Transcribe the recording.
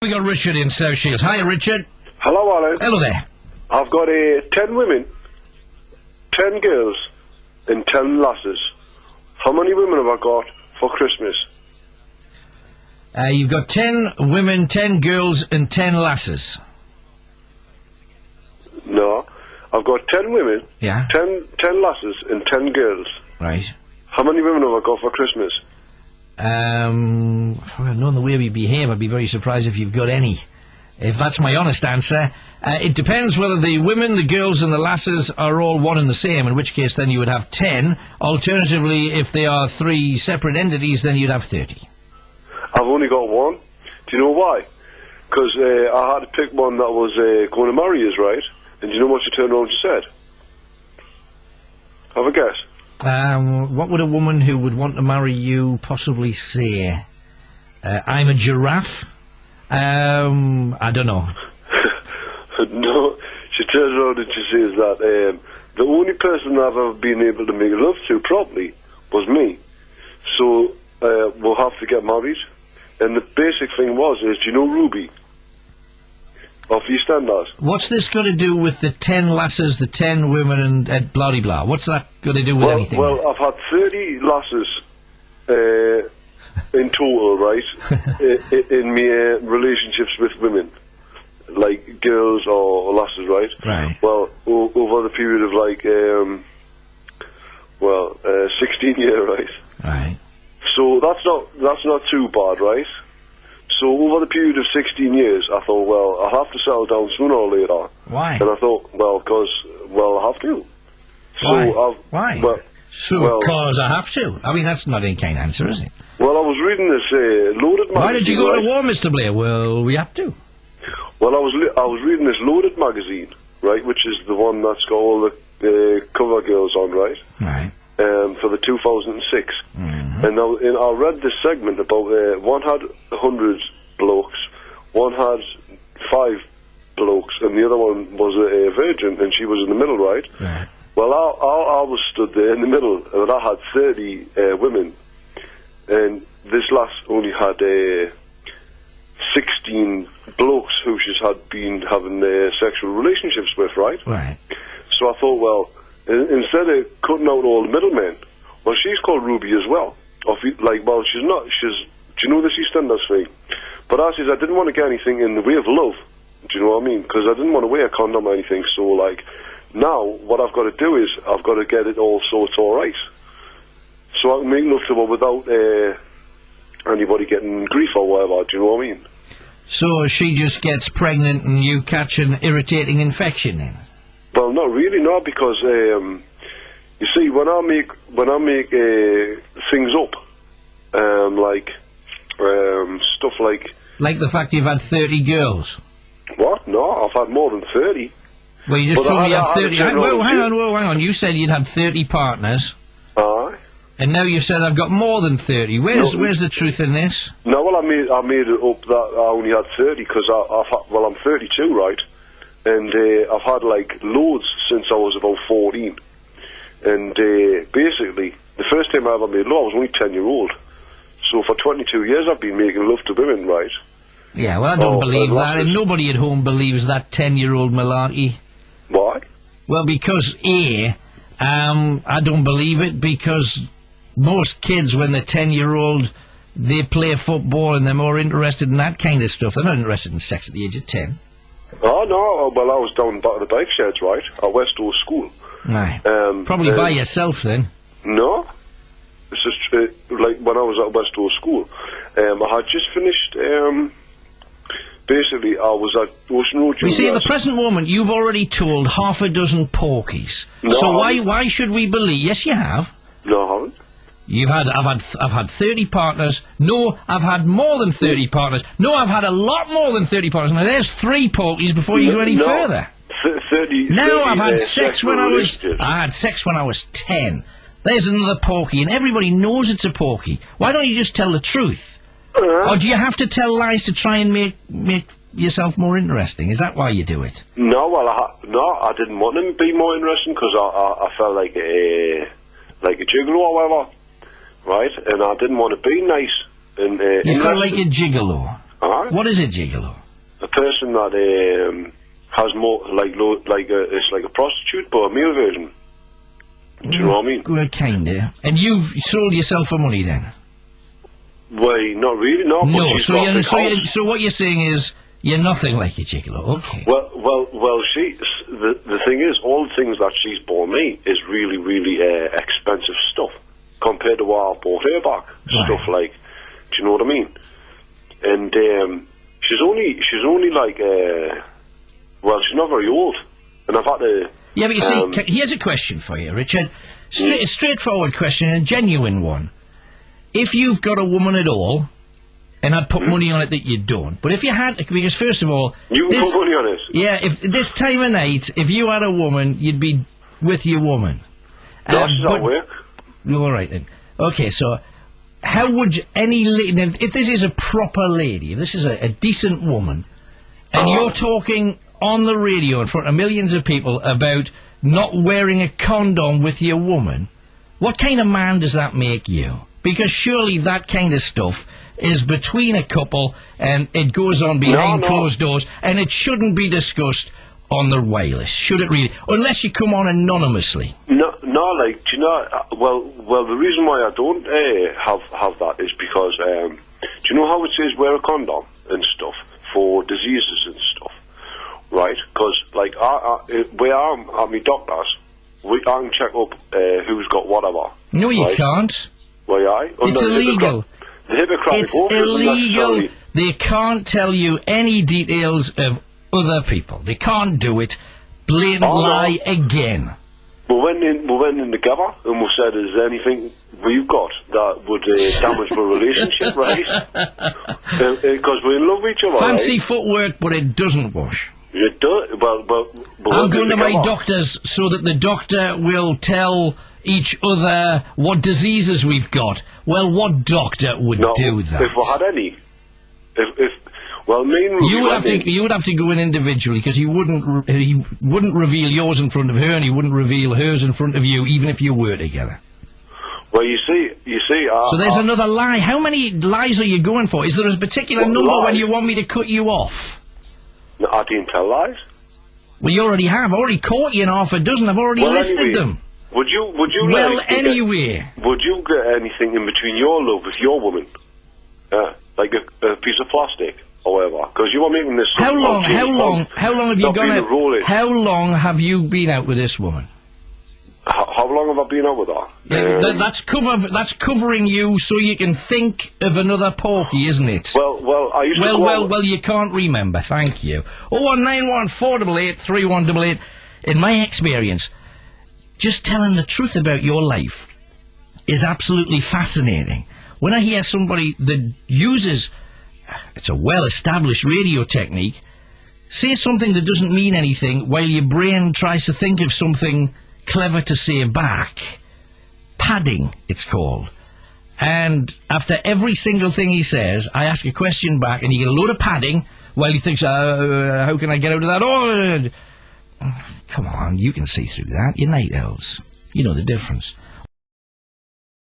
we got Richard in South Shields. Hi, Richard. Hello, Alan. Hello there. I've got 10 women, 10 girls, and 10 lasses. How many women have I got for Christmas? You've got 10 women, 10 girls, and 10 lasses. No, I've got 10 women, Yeah. 10 lasses, and 10 girls. Right. How many women have I got for Christmas? Knowing the way we behave, I'd be very surprised if you've got any. If that's my honest answer. It depends whether the women, the girls, and the lasses are all one and the same, in which case then you would have 10. Alternatively, if they are 3 separate entities, then you'd have 30. I've only got one. Do you know why? Because I had to pick one that was going to marry us, right? And do you know what she turned around and said? Have a guess. What would a woman who would want to marry you possibly say? I'm a giraffe? I don't know. No, she turns around and she says that the only person I've ever been able to make love to properly was me. So we'll have to get married. And the basic thing is, do you know Ruby? Off EastEnders. What's this got to do with the 10 lasses, the 10 women, and blah de blah? What's that got to do with anything? Well, I've had 30 lasses in total, right? in my relationships with women, like girls or lasses, right? Right. Well, over the period of 16 years, right? Right. So that's not too bad, right? So over the period of 16 years, I thought, well, I'll have to settle down sooner or later. Why? And I thought, I have to. Why? So Why? Because I have to. I mean, that's not any kind of answer, is it? Well, I was reading this Loaded magazine. Why did you go to war, Mr. Blair? Well, we had to. Well, I was reading this Loaded magazine, right, which is the one that's got all the cover girls on, right? Right. For the 2006. Mm-hmm. And I read this segment about one had 100 blokes, one had 5 blokes, and the other one was a virgin, and she was in the middle, right? Right. Well, I was stood there in the middle, and I had 30 women, and this lass only had 16 blokes who she's had been having sexual relationships with, right? Right. So I thought, well, instead of cutting out all the middlemen, well, she's called Ruby as well. She's not, do you know this EastEnders thing? But I says, I didn't want to get anything in the way of love, do you know what I mean? Because I didn't want to wear a condom or anything, so, now, what I've got to do is, I've got to get it all so it's alright. So I can make love to her without anybody getting grief or whatever, do you know what I mean? So she just gets pregnant and you catch an irritating infection then? Well, not really, no, because you see, when I make things up, stuff like the fact you've had 30 girls. What? No, I've had more than 30. Well, you just told me you had 30. Hang on. You said you'd had 30 partners. Aye. And now you said I've got more than 30. Where's the truth in this? No, well, I made it up that I only had 30 because I'm 32, right? And I've had loads since I was about 14. And basically, the first time I ever made love, I was only 10-year-old. So for 22 years, I've been making love to women, right? Yeah, well, I don't believe that, and nobody at home believes that 10-year-old malarkey. Why? Well, because I don't believe it, because most kids, when they're 10-year-old, they play football and they're more interested in that kind of stuff. They're not interested in sex at the age of 10. Oh, no, well, I was down back at the bike sheds, right, at Westall School. Aye. Probably by yourself, then. No. It's just, when I was at Westall School, I had just finished, basically, I was at Ocean Road. You see, at the present moment, you've already told half a dozen porkies. No, so why should we believe? Yes, you have. No, I haven't. I've had 30 partners. No, I've had more than 30 partners. No, I've had a lot more than 30 partners. Now, there's 3 porkies before you go any further. 30. No, I've had sex when I had sex when I was 10. There's another porky, and everybody knows it's a porky. Why don't you just tell the truth? Or do you have to tell lies to try and make yourself more interesting? Is that why you do it? No, well, I didn't want them to be more interesting because I felt like a gigolo or whatever, right? And I didn't want to be nice. And you felt like a gigolo? Alright? What is a gigolo? A person that has more, it's like a prostitute, but a male version. Do you know what I mean? Well, kinda. And you've sold yourself for money then? Well, not really, no. No, so what you're saying is you're nothing like a gigolo. Okay. Well, the thing is, all the things that she's bought me is really, really expensive stuff compared to what I bought her back. Right. Stuff like, do you know what I mean? And she's only like, well, she's not very old, and I've had to. Yeah, but you see, here's a question for you, Richard. A straightforward question, a genuine one. If you've got a woman at all, and I'd put money on it that you don't, but if you had, because first of all... You put money on it? Yeah, if this time of night, if you had a woman, you'd be with your woman. Does that work? All right, then. Okay, so how would any lady... If this is a proper lady, if this is a decent woman, and you're talking on the radio in front of millions of people about not wearing a condom with your woman, what kind of man does that make you? Because surely that kind of stuff is between a couple and it goes on behind closed doors and it shouldn't be discussed on the wireless, should it really? Unless you come on anonymously. No, like, do you know, well, the reason why I don't have that is because, do you know how it says wear a condom and stuff for diseases and stuff, right? Because, like, where I'm at my doctor's, I can check up who's got whatever. No, you can't. Why, it's illegal. It's illegal. They can't tell you any details of other people. They can't do it. Blatant lie again. We went in together and we said, is there anything we've got that would damage the relationship, right? Because we love each other. Fancy footwork, but it doesn't wash. It does. But I'm going to my doctor's so that the doctor will tell each other what diseases we've got. Well, what doctor would do that? If we had any. Well, mainly you would have to go in individually because he wouldn't reveal yours in front of her and he wouldn't reveal hers in front of you, even if you were together. Well, you see. So there's another lie. How many lies are you going for? Is there a particular number when you want me to cut you off? No, I didn't tell lies. Well, you already have. I've already caught you in half a dozen. I've already listed them. Would you? Well, anyway. Would you get anything in between your love with your woman? Like a piece of plastic or whatever? Because you are making this. How long have you gone out? How long have you been out with this woman? How long have I been out with her? Yeah, that's covering you so you can think of another porky, isn't it? Well, I used to. Well, you can't remember. Thank you. 01914 488 3188. In my experience, just telling the truth about your life is absolutely fascinating. When I hear somebody that uses, it's a well-established radio technique, say something that doesn't mean anything while your brain tries to think of something clever to say back. Padding, it's called. And after every single thing he says, I ask a question back and you get a load of padding while he thinks, how can I get out of that? Oh, come on, you can see through that. You're night owls. You know the difference.